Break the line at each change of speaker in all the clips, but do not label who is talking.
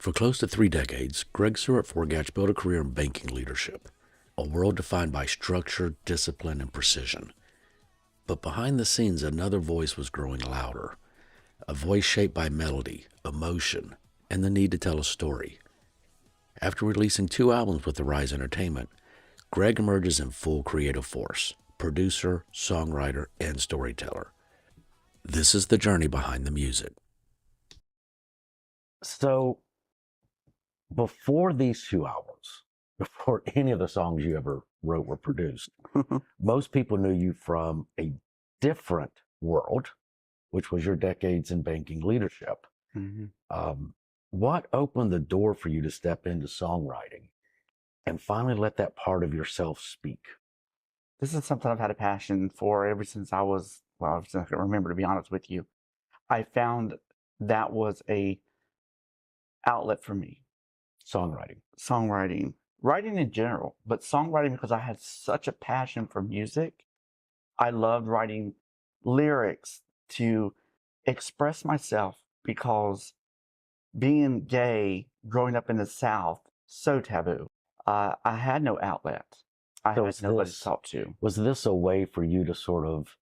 For close to 3 decades, Greg Surrett-Forgach built a career in banking leadership, a world defined by structure, discipline, and precision. But behind the scenes, another voice was growing louder, a voice shaped by melody, emotion, and the need to tell a story. After releasing 2 albums with the Rise Entertainment, Greg emerges in full creative force, producer, songwriter, and storyteller. This is the journey behind the music.
So before these 2 albums, before any of the songs you ever wrote were produced, most people knew you from a different world, which was your decades in banking leadership. What opened the door for you to step into songwriting and finally let that part of yourself speak?
This is something I've had a passion for ever since I was, well, ever since I can remember, to be honest with you. I found that was a outlet for me. Songwriting, writing in general, but songwriting because I had such a passion for music. I loved writing lyrics to express myself because being gay, growing up in the South, so taboo. I had no outlet. I
So
had nobody to talk to.
Was this a way for you to sort of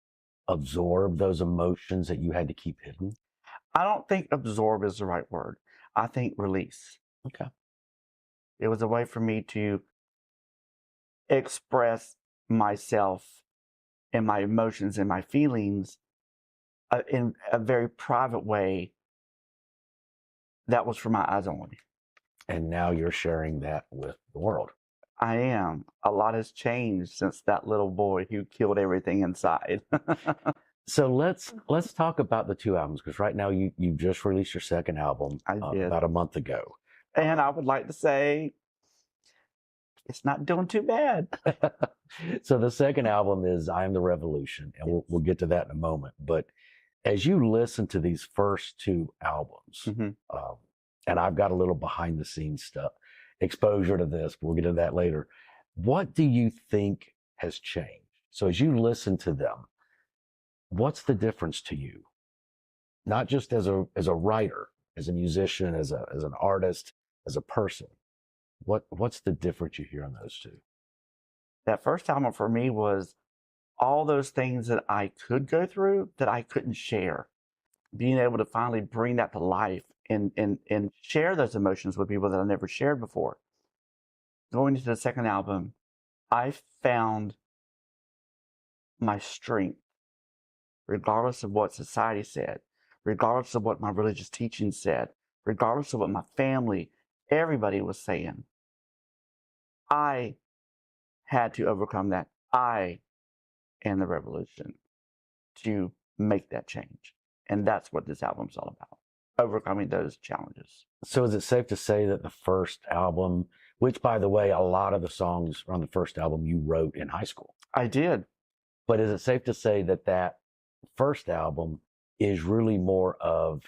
absorb those emotions that you had to keep hidden?
I don't think absorb is the right word. I think release.
Okay.
It was a way for me to express myself and my emotions and my feelings in a very private way that was for my eyes only.
And now you're sharing that with the world.
I am. A lot has changed since that little boy who killed everything inside.
So let's talk about the 2 albums, because right now you just released your second album
I did.
about a month ago.
And I would like to say it's not doing too bad.
So the second album is I Am the Revolution, and we'll get to that in a moment. But as you listen to these first 2 albums, and I've got a little behind the scenes stuff, exposure to this, but we'll get into that later. What do you think has changed? So as you listen to them, what's the difference to you? Not just as a writer, as a musician, as an artist, as a person. What's the difference you hear on those 2?
That first album for me was all those things that I could go through that I couldn't share. Being able to finally bring that to life and share those emotions with people that I never shared before. Going into the second album, I found my strength, regardless of what society said, regardless of what my religious teaching said, regardless of what my family, everybody was saying. I had to overcome that. I am the revolution to make that change. And that's what this album's all about, overcoming those challenges.
So is it safe to say that the first album, which by the way, a lot of the songs on the first album you wrote in high school?
I did.
But is it safe to say that that first album is really more of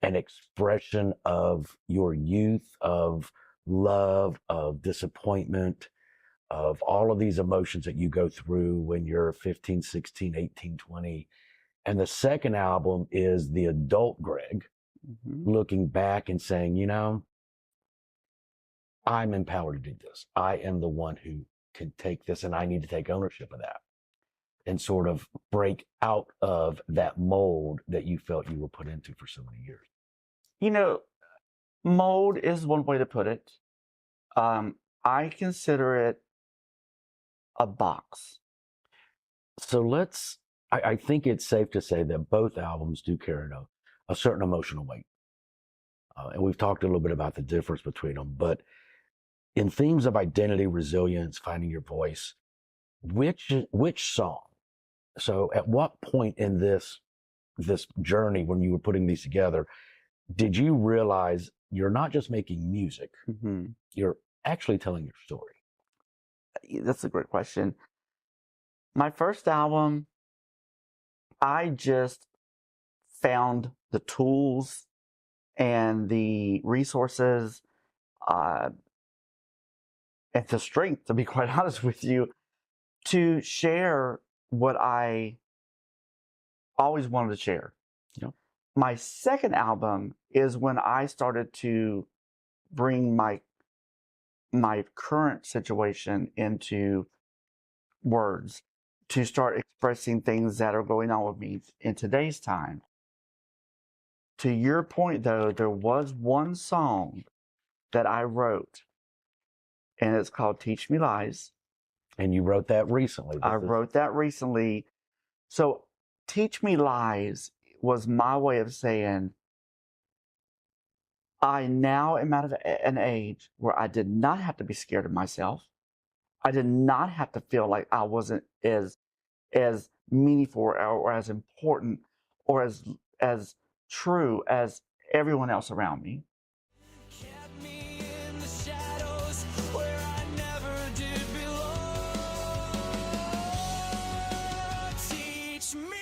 an expression of your youth, of love, of disappointment, of all of these emotions that you go through when you're 15, 16, 18, 20? And the second album is the adult Greg looking back and saying, you know, I'm empowered to do this. I am the one who can take this, and I need to take ownership of that and sort of break out of that mold that you felt you were put into for so many years.
You know, mold is one way to put it. I consider it a box.
So I think it's safe to say that both albums do carry a certain emotional weight. And we've talked a little bit about the difference between them, but in themes of identity, resilience, finding your voice, which song? So at what point in this journey, when you were putting these together, did you realize you're not just making music, you're actually telling your story?
That's a great question. My first album, I just found the tools and the resources and the strength, to be quite honest with you, to share what I always wanted to share.
Yep.
My second album is when I started to bring my current situation into words, to start expressing things that are going on with me in today's time. To your point, though, there was one song that I wrote, and it's called Teach Me Lies.
And you wrote that recently.
I wrote that recently. So Teach Me Lies was my way of saying, I now am at an age where I did not have to be scared of myself. I did not have to feel like I wasn't as meaningful or as important or as true as everyone else around me.
Kept me in the shadows where I never did belong. Teach me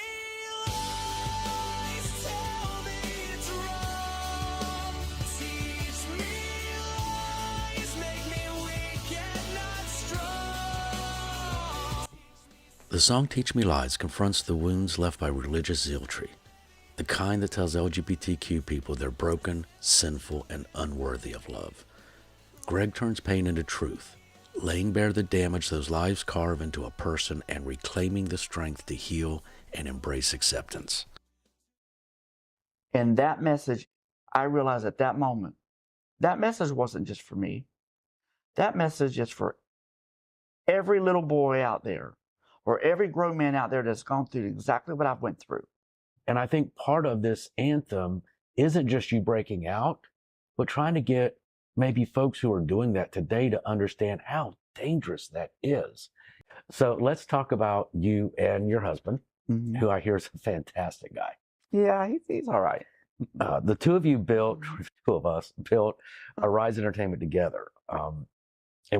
lies, tell me it's wrong. Teach me lies, make me weak and not strong.
The song Teach Me Lies confronts the wounds left by religious zealotry, the kind that tells LGBTQ people they're broken, sinful, and unworthy of love. Greg turns pain into truth, laying bare the damage those lives carve into a person and reclaiming the strength to heal and embrace acceptance.
And that message, I realized at that moment, that message wasn't just for me. That message is for every little boy out there or every grown man out there that's gone through exactly what I've went through.
And I think part of this anthem isn't just you breaking out, but trying to get maybe folks who are doing that today to understand how dangerous that is. So let's talk about you and your husband, who I hear is a fantastic guy.
Yeah, he's all right.
The two of you built, two of us built Rise Entertainment together. And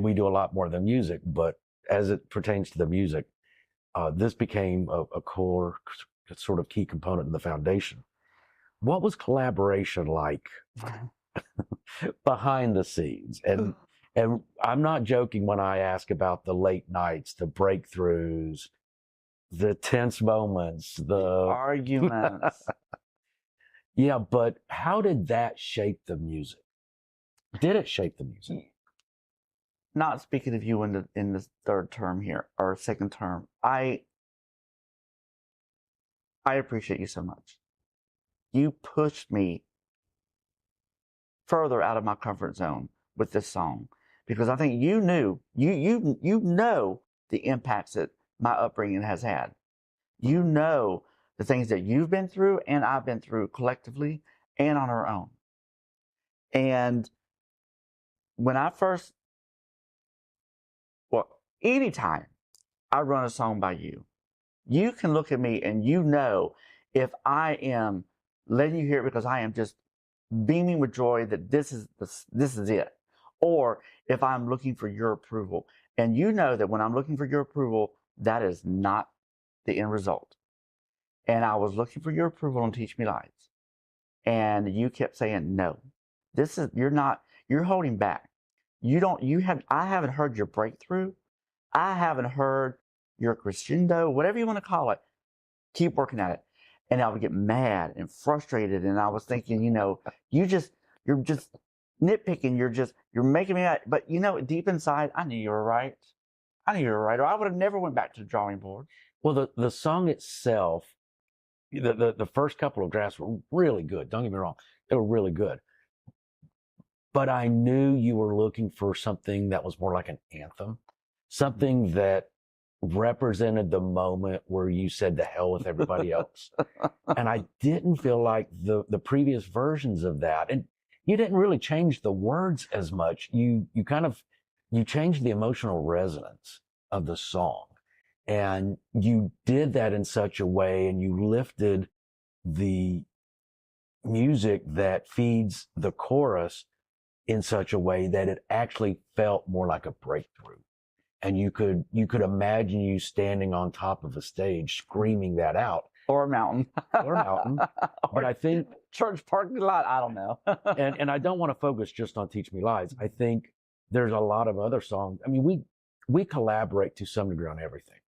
we do a lot more than music, but as it pertains to the music, this became a core sort of key component of the foundation. What was collaboration like behind the scenes? And I'm not joking when I ask about the late nights, the breakthroughs, the tense moments, the
arguments.
Yeah, but how did that shape the music? Did it shape the music?
Not speaking of you in the third term here or second term, I appreciate you so much. You pushed me further out of my comfort zone with this song because I think you know the impacts that my upbringing has had. You know the things that you've been through and I've been through collectively and on our own. And when I first, anytime I run a song by you, you can look at me and you know if I am letting you hear it because I am just beaming with joy that this is it, or if I'm looking for your approval. And you know that when I'm looking for your approval, that is not the end result. And I was looking for your approval on Teach Me Lies. And you kept saying, no, you're holding back. I haven't heard your breakthrough. I haven't heard your crescendo, whatever you want to call it. Keep working at it. And I would get mad and frustrated. And I was thinking, you're just nitpicking. You're making me mad. But deep inside, I knew you were right. Or I would have never went back to the drawing board.
Well, the song itself, the first couple of drafts were really good. Don't get me wrong. They were really good. But I knew you were looking for something that was more like an anthem, something that represented the moment where you said to hell with everybody else. And I didn't feel like the previous versions of that. And you didn't really change the words as much. You changed the emotional resonance of the song. And you did that in such a way, and you lifted the music that feeds the chorus in such a way that it actually felt more like a breakthrough. And you could imagine you standing on top of a stage screaming that out.
Or a mountain.
But I think
church parking lot, I don't know.
and I don't want to focus just on Teach Me Lies. I think there's a lot of other songs. I mean, we collaborate to some degree on everything,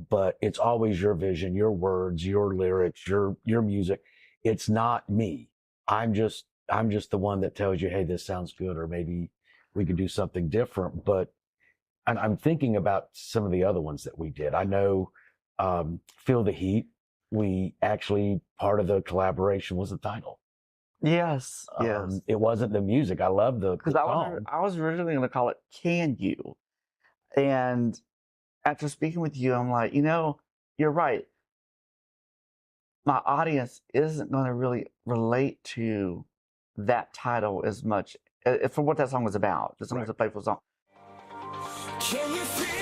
but it's always your vision, your words, your lyrics, your music. It's not me. I'm just I'm just the one that tells you, hey, this sounds good, or maybe we could do something different. But I'm thinking about some of the other ones that we did. I know Feel the Heat. We actually, part of the collaboration was the title.
Yes, yes.
It wasn't the music. I love the
Because
song.
I was originally going to call it Can You? And after speaking with you, I'm like, you're right. My audience isn't going to really relate to that title as much for what that song was about. The song was a playful song.
Can you feel it?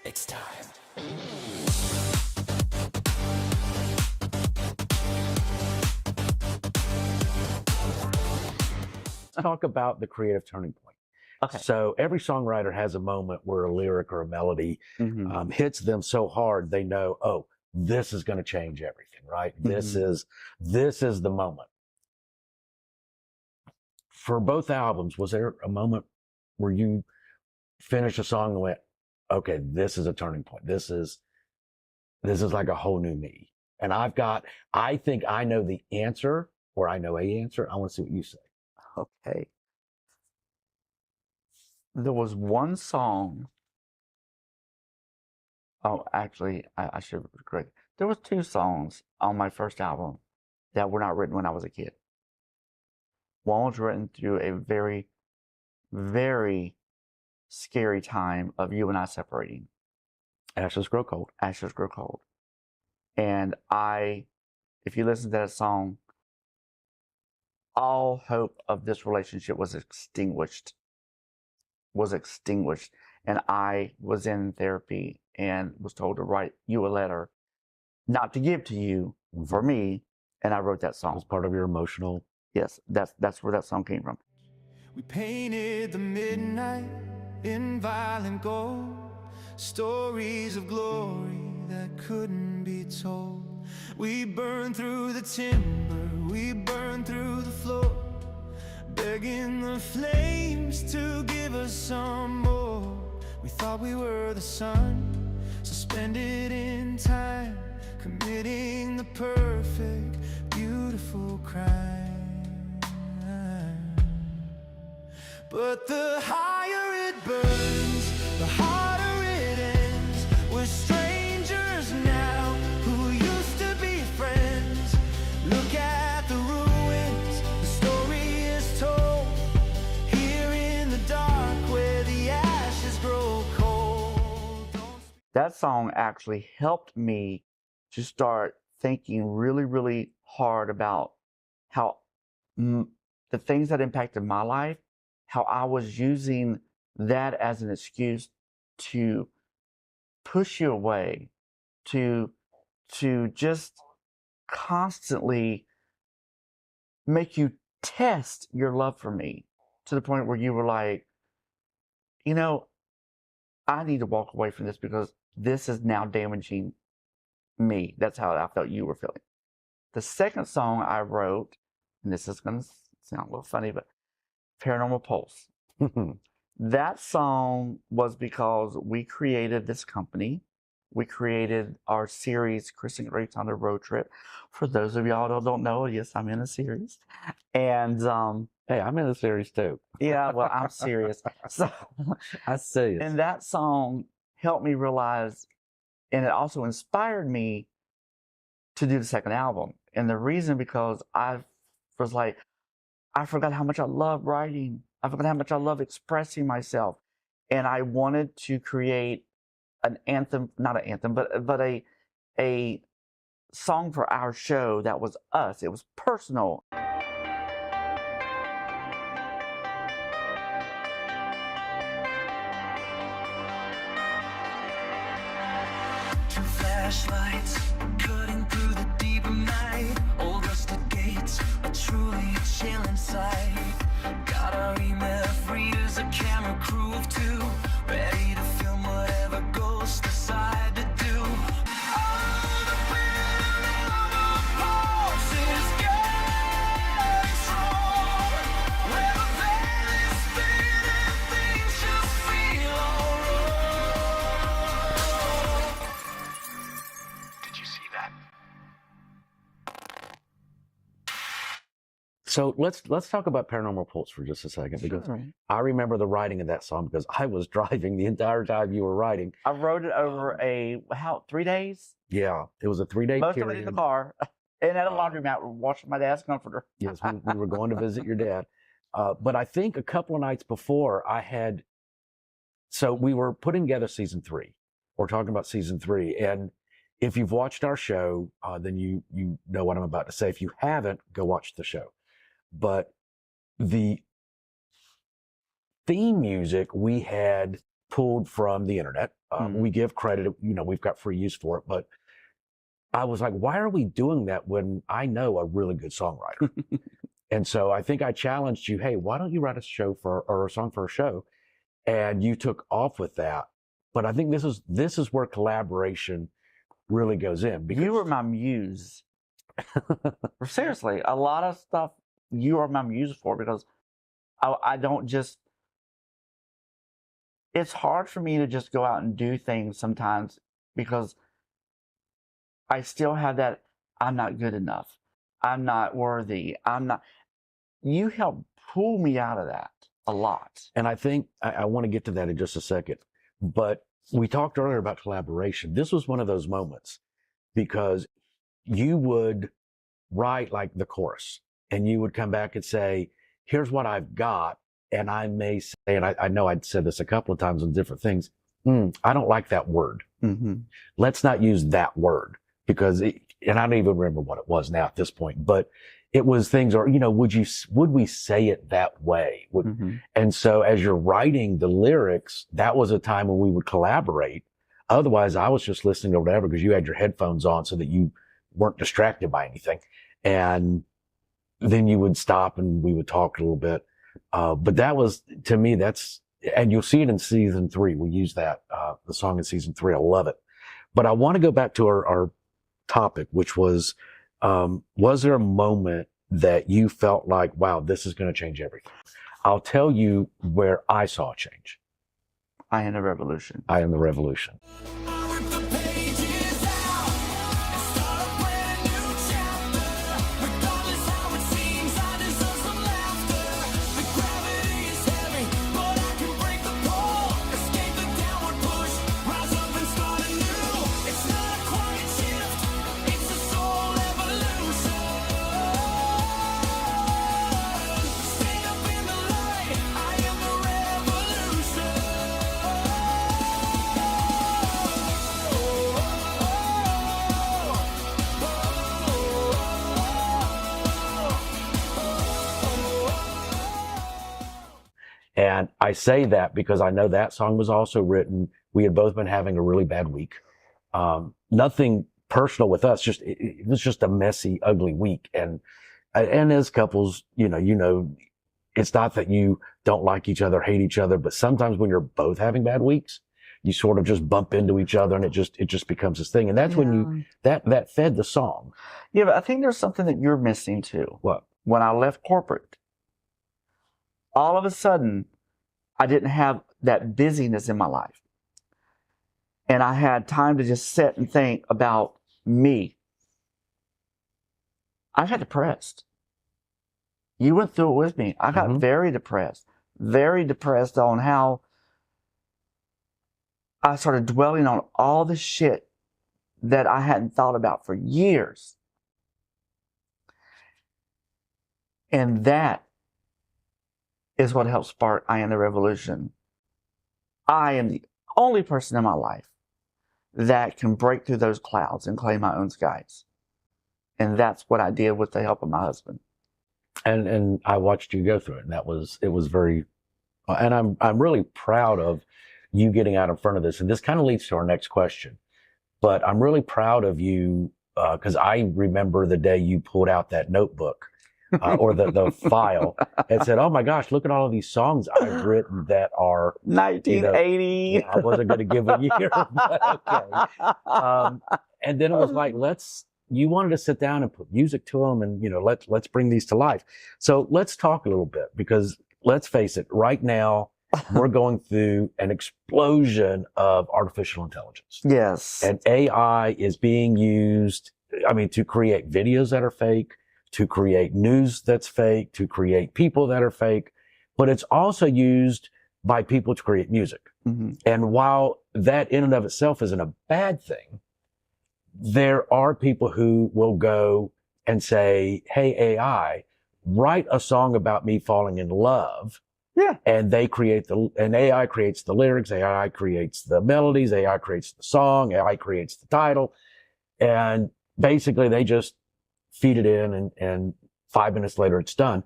It's time.
Talk about the creative turning point.
Okay.
So every songwriter has a moment where a lyric or a melody hits them so hard they know, oh, this is going to change everything, right? This is the moment. For both albums, was there a moment where you finished a song and went, okay, this is a turning point. This is like a whole new me. And I think I know the answer, or I know a answer. I want to see what you say.
Okay. There was one song. Oh, actually, I should correct. There was 2 songs on my first album that were not written when I was a kid. One was written through a very, very scary time of you and I separating.
Ashes Grow Cold.
Ashes Grow Cold. And if you listen to that song, all hope of this relationship was extinguished. And I was in therapy and was told to write you a letter, not to give to you, for me. And I wrote that song.
It was part of your emotional.
Yes, that's where that song came from.
We painted the midnight in violent gold, stories of glory that couldn't be told. We burned through the timber, we burned through the floor, begging the flames to give us some more. We thought we were the sun, suspended in time, committing the perfect, beautiful crime. But the higher it burns, the harder it ends. We're strangers now who used to be friends. Look at the ruins, the story is told. Here in the dark where the ashes grow cold.
That song actually helped me to start thinking really, really hard about how the things that impacted my life, how I was using that as an excuse to push you away, to just constantly make you test your love for me, to the point where you were like, I need to walk away from this because this is now damaging me. That's how I felt you were feeling. The second song I wrote, and this is going to sound a little funny, but Paranormal Pulse. That song was because we created this company. We created our series, Chris and Grace on a Road Trip. For those of y'all that don't know, yes, I'm in a series. And
hey, I'm in a series too.
yeah, well, I'm serious. So
I see it.
and that song helped me realize, and it also inspired me to do the second album. And the reason, because I was like, I forgot how much I love writing. I forgot how much I love expressing myself. And I wanted to create an anthem, not an anthem, but a song for our show that was us. It was personal.
Two flashlights cutting through the deep of night. Old rusted gates, a truly chilling sight. Got our EMF readers, a camera crew of 2, ready to film whatever ghosts decide to do. Oh, the paranormal pulse is getting strong. Where the veil is thin and things just feel alright.
So let's talk about Paranormal Pulse for just a second, because
Sure.
I remember the writing of that song because I was driving the entire time you were writing.
I wrote it over 3 days?
Yeah, it was a 3-day
Most
period.
of it in the car. And at a laundromat, washing my dad's comforter.
Yes, we were going to visit your dad. But I think a couple of nights before so we were putting together season 3. We're talking about season 3. And if you've watched our show, then you know what I'm about to say. If you haven't, go watch the show. But the theme music we had pulled from the internet. We give credit, we've got free use for it. But I was like, why are we doing that when I know a really good songwriter? And so I think I challenged you, hey, why don't you write a song for a show? And you took off with that. But I think this is where collaboration really goes in. Because
You were my muse. Seriously, a lot of stuff you are my muse for, because I don't just. It's hard for me to just go out and do things sometimes because I still have that I'm not good enough. I'm not worthy. You help pull me out of that a lot.
And I think I want to get to that in just a second. But we talked earlier about collaboration. This was one of those moments because you would write like the chorus and you would come back and say, here's what I've got. And I may say, and I know I'd said this a couple of times on different things, I don't like that word.
Mm-hmm.
Let's not use that word because, and I don't even remember what it was now at this point, but it was things, or, would we say it that way? And so as you're writing the lyrics, that was a time when we would collaborate. Otherwise, I was just listening or whatever because you had your headphones on so that you weren't distracted by anything. And then you would stop and we would talk a little bit. But that was, to me, and you'll see it in season 3. We use that, the song in season 3. I love it. But I want to go back to our topic, which was there a moment that you felt like, wow, this is going to change everything? I'll tell you where I saw a change.
I Am the Revolution.
I Am the Revolution. And I say that because I know that song was also written. We had both been having a really bad week. Nothing personal with us, it was just a messy, ugly week. And as couples, it's not that you don't like each other, hate each other, but sometimes when you're both having bad weeks, you sort of just bump into each other and it just becomes this thing. And that's when that fed the song.
Yeah, but I think there's something that you're missing too.
What?
When I left corporate, all of a sudden, I didn't have that busyness in my life. And I had time to just sit and think about me. I got depressed. You went through it with me. I got very depressed on how I started dwelling on all the shit that I hadn't thought about for years. And that is what helped spark I Am the Revolution. I am the only person in my life that can break through those clouds and claim my own skies. And that's what I did with the help of my husband.
And I watched you go through it, and it was very, and I'm really proud of you getting out in front of this. And this kind of leads to our next question, but I'm really proud of you because I remember the day you pulled out that notebook or the file and said, oh my gosh, look at all of these songs I've written that are
1980.
I wasn't going to give a year, but okay. And then it was like, you wanted to sit down and put music to them and, let's bring these to life. So let's talk a little bit because let's face it, right now, we're going through an explosion of artificial intelligence.
Yes.
And AI is being used, to create videos that are fake, to create news that's fake, to create people that are fake, but it's also used by people to create music.
Mm-hmm.
And while that in and of itself isn't a bad thing, there are people who will go and say, hey, AI, write a song about me falling in love.
Yeah.
And and AI creates the lyrics, AI creates the melodies, AI creates the song, AI creates the title. And basically they just feed it in and 5 minutes later it's done.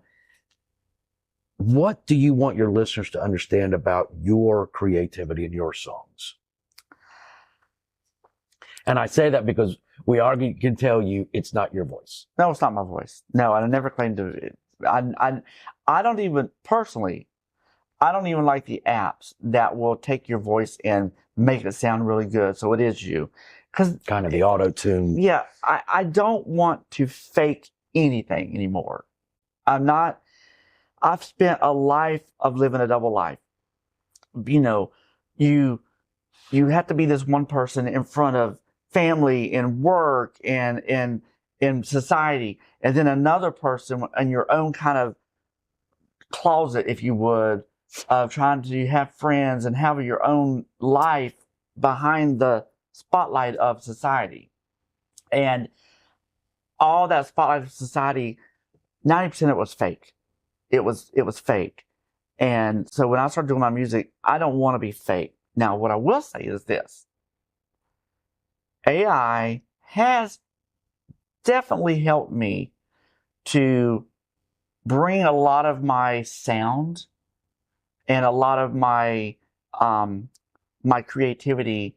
What do you want your listeners to understand about your creativity and your songs? And I say that because we can tell you it's not your voice.
No, it's not my voice. No, I never claimed to. I don't even, personally, I don't even like the apps that will take your voice and make it sound really good. So it is you. Cause
kind of the auto-tune.
Yeah. I don't want to fake anything anymore. I've spent a life of living a double life. You know, you have to be this one person in front of family and work and in society, and then another person in your own kind of closet, if you would, of trying to have friends and have your own life behind the spotlight of society. And all that spotlight of society, 90% of it was fake. It was fake. And so when I started doing my music, I don't want to be fake. Now, what I will say is this. AI has definitely helped me to bring a lot of my sound and a lot of my my creativity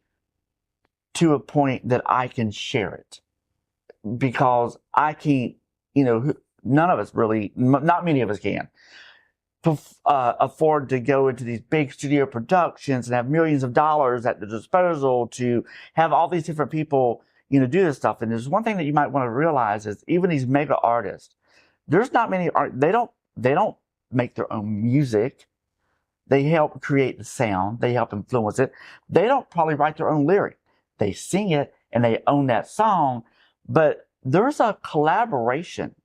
to a point that I can share it. Because I can't, none of us really, not many of us can afford to go into these big studio productions and have millions of dollars at the disposal to have all these different people, do this stuff. And there's one thing that you might want to realize is even these mega artists, there's not many they don't make their own music. They help create the sound. They help influence it. They don't probably write their own lyric. They sing it and they own that song, but there's a collaboration.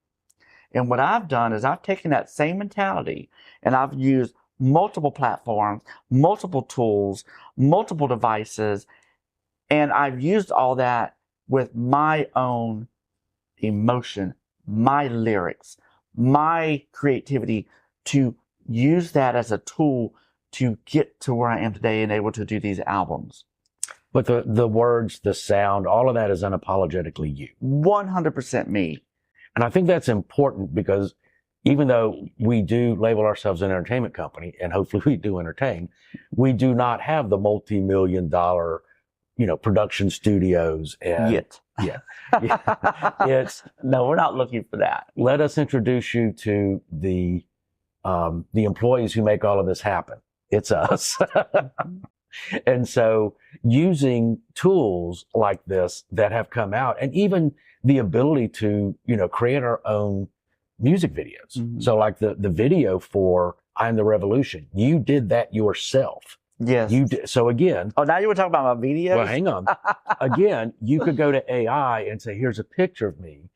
And what I've done is I've taken that same mentality and I've used multiple platforms, multiple tools, multiple devices, and I've used all that with my own emotion, my lyrics, my creativity to use that as a tool to get to where I am today and able to do these albums.
But the words, the sound, all of that is unapologetically you.
100% me.
And I think that's important because even though we do label ourselves an entertainment company, and hopefully we do entertain, we do not have the multi-million-dollar, production studios. And
Yet.
Yeah.
No, we're not looking for that.
Let us introduce you to the employees who make all of this happen. It's us. And so using tools like this that have come out, and even the ability to, create our own music videos. Mm-hmm. So like the video for I'm the Revolution, you did that yourself.
Yes.
You did. So again.
Oh, now you were talking about my videos?
Well, hang on. Again, you could go to AI and say, here's a picture of me,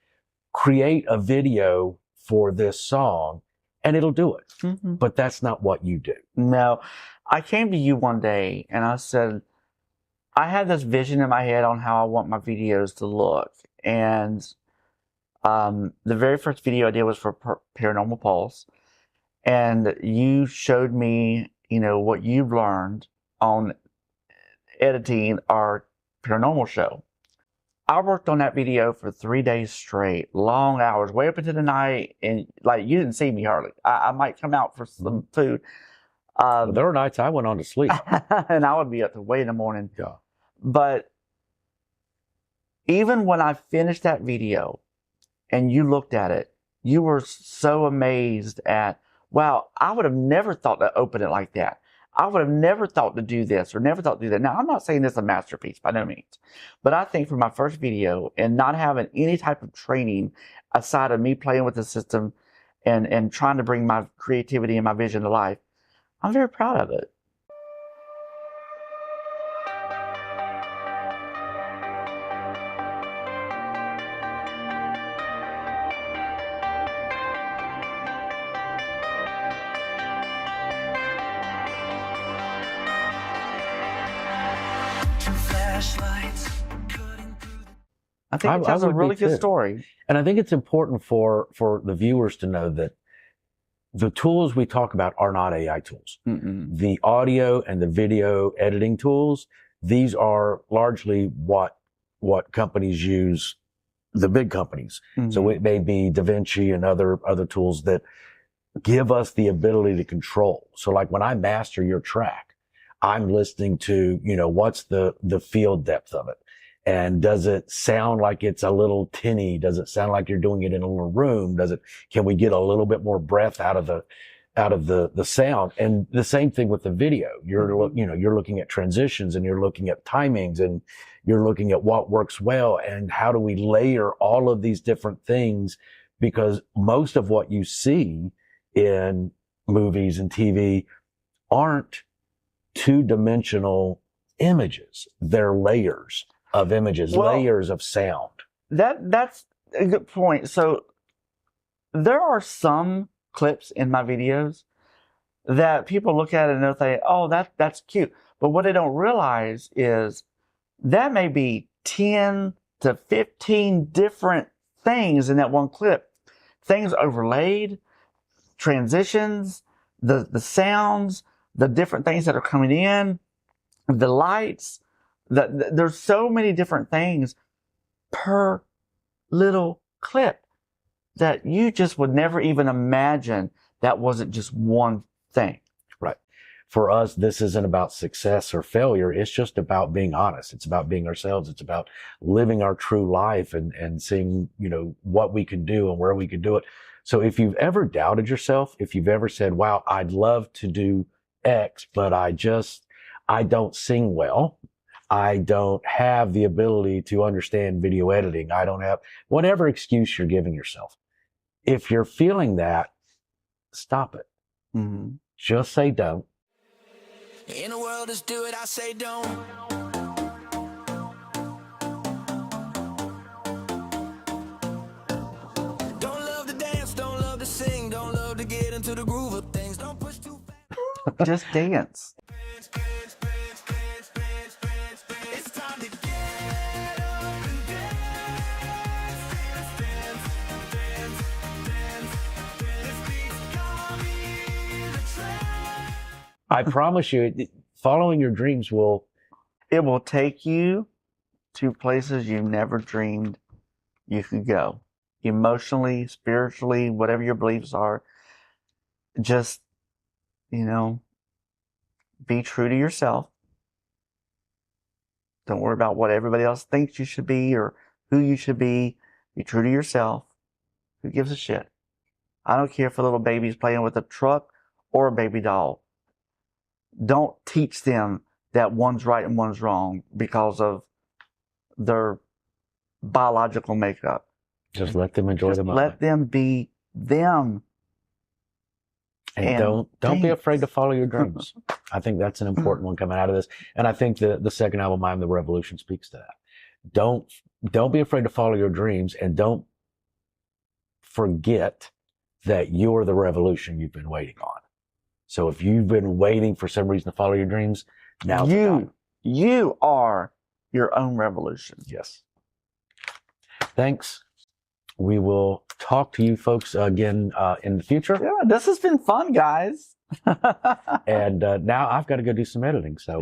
create a video for this song, and it'll do it. Mm-hmm. But that's not what you do.
No. I came to you one day and I said, I had this vision in my head on how I want my videos to look. And the very first video I did was for Paranormal Pulse. And you showed me, what you've learned on editing our paranormal show. I worked on that video for 3 days straight, long hours, way up into the night. And you didn't see me hardly. I might come out for some food.
Well, there were nights I went on to sleep.
And I would be up to way in the morning.
Yeah.
But even when I finished that video and you looked at it, you were so amazed at, wow, I would have never thought to open it like that. I would have never thought to do this or never thought to do that. Now, I'm not saying this is a masterpiece by no means, but I think for my first video and not having any type of training aside of me playing with the system and trying to bring my creativity and my vision to life, I'm very proud of it.
flashlights.
I think it
I
tells a
would be
really good
too.
story.
And I think it's important for the viewers to know that the tools we talk about are not AI tools.
Mm-mm.
The audio and the video editing tools, these are largely what companies use, the big companies. So
Mhm.
it may be DaVinci and other tools that give us the ability to control. So like when I master your track, I'm listening to, what's the field depth of it? And does it sound like it's a little tinny? Does it sound like you're doing it in a little room? Can we get a little bit more breath out of the sound? And the same thing with the video. You're looking at transitions and you're looking at timings and you're looking at what works well and how do we layer all of these different things, because most of what you see in movies and TV aren't two-dimensional images. They're layers of images,
Well,
layers of sound.
That's a good point. So there are some clips in my videos that people look at it and they'll say, "Oh, that's cute," but what they don't realize is that may be 10 to 15 different things in that one clip. Things overlaid, transitions, the sounds, the different things that are coming in, the lights. There's so many different things per little clip that you just would never even imagine that wasn't just one thing.
Right. For us, this isn't about success or failure. It's just about being honest. It's about being ourselves. It's about living our true life and seeing, what we can do and where we can do it. So if you've ever doubted yourself, if you've ever said, wow, I'd love to do X, but I don't sing well. I don't have the ability to understand video editing. I don't have whatever excuse you're giving yourself. If you're feeling that, stop it.
Mm-hmm.
Just say don't.
In a world, just do it, I say don't. Don't love to dance, don't love to sing, don't love to get into the groove of things, don't push too fast.
Just dance.
It's time to get up and dance. Dance. This beat's got me in a trance.
I promise you, following your dreams
It will take you to places you never dreamed you could go. Emotionally, spiritually, whatever your beliefs are. Just, be true to yourself. Don't worry about what everybody else thinks you should be or who you should be. Be true to yourself. Who gives a shit? I don't care if a little baby's playing with a truck or a baby doll. Don't teach them that one's right and one's wrong because of their biological makeup.
just let them enjoy
Just
the moment.
let them be them.
And don't be afraid to follow your dreams. I think that's an important one coming out of this. And I think the second album, I Am the Revolution, speaks to that. Don't be afraid to follow your dreams, and don't forget that you're the revolution you've been waiting on. So if you've been waiting for some reason to follow your dreams, now's the time.
You are your own revolution.
Yes. Thanks. We will talk to you folks again in the future.
Yeah, this has been fun, guys.
And now I've got to go do some editing. So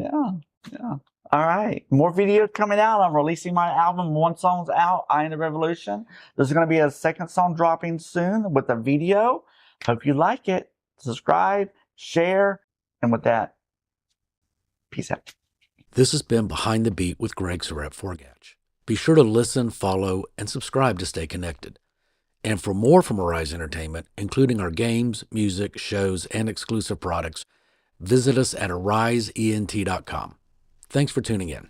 Yeah. All right. More videos coming out. I'm releasing my album. One song's out, I Am the Revolution. There's going to be a second song dropping soon with a video. Hope you like it. Subscribe, share, and with that, peace out.
This has been Behind the Beat with Greg Surrett-Forgach. Be sure to listen, follow, and subscribe to stay connected. And for more from Arise Entertainment, including our games, music, shows, and exclusive products, visit us at ariseent.com. Thanks for tuning in.